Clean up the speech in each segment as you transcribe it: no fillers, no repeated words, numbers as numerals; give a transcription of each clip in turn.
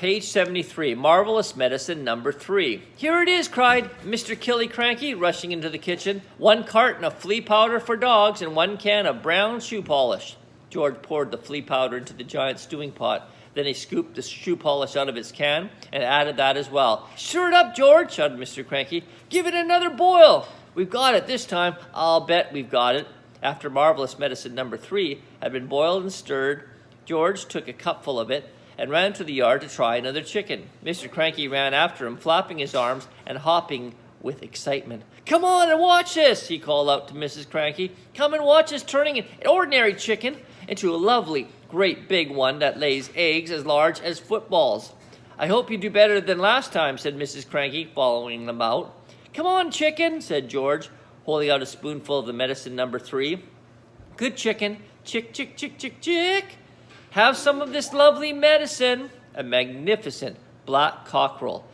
Page 73, Marvelous Medicine number 3. Here it is, cried Mr. Killiecranky, rushing into the kitchen. 1 carton of flea powder for dogs and 1 can of brown shoe polish. George poured the flea powder into the giant stewing pot. Then he scooped the shoe polish out of its can and added that as well. Stir it up, George, shouted Mr. Cranky. Give it another boil. We've got it this time. I'll bet we've got it. After Marvelous Medicine number 3 had been boiled and stirred, George took a cupful of it and ran to the yard to try another chicken. Mr. Cranky ran after him, flapping his arms and hopping with excitement. Come on and watch this, he called out to Mrs. Cranky. Come and watch us turning an ordinary chicken into a lovely, great big one that lays eggs as large as footballs. I hope you do better than last time, said Mrs. Cranky, following them out. Come on, chicken, said George, holding out a spoonful of the medicine number 3. Good chicken, chick, chick, chick, chick, chick. Have some of this lovely medicine. A magnificent black cockerel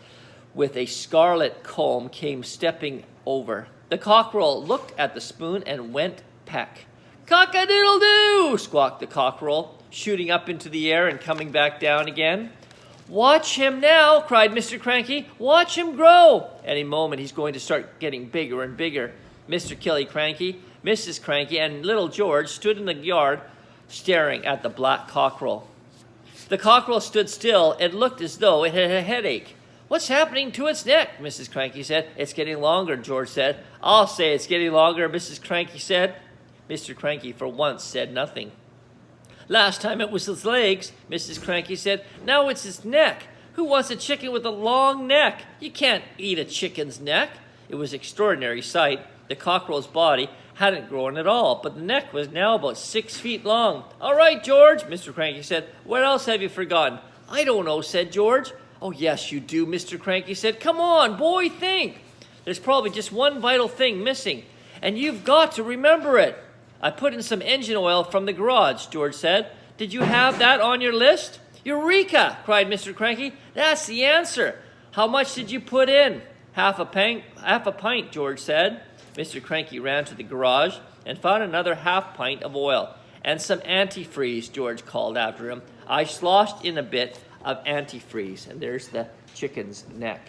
with a scarlet comb came stepping over. The cockerel looked at the spoon and went peck. Cock-a-doodle-doo, squawked the cockerel, shooting up into the air and coming back down again. Watch him now, cried Mr. Cranky. Watch him grow. Any moment he's going to start getting bigger and bigger. Mr. Killiecranky, Mrs. Cranky, and little George stood in the yard staring at the black cockerel. The cockerel stood still and looked as though it had a headache. What's happening to its neck? Mrs. Cranky said. It's getting longer, George said. I'll say it's getting longer, Mrs. Cranky said. Mr. Cranky for once said nothing. Last time it was its legs, Mrs. Cranky said. Now it's its neck. Who wants a chicken with a long neck? You can't eat a chicken's neck. It was an extraordinary sight. The cockerel's body hadn't grown at all, but the neck was now about 6 feet long. All right, George, Mr. Cranky said. What else have you forgotten? I don't know, said George. Oh, yes, you do, Mr. Cranky said. Come on, boy, think. There's probably just one vital thing missing, and you've got to remember it. I put in some engine oil from the garage, George said. Did you have that on your list? Eureka, cried Mr. Cranky. That's the answer. How much did you put in? Half a pint, George said. Mr. Cranky ran to the garage and found another half pint of oil. And some antifreeze, George called after him. I sloshed in a bit of antifreeze. And there's the chicken's neck.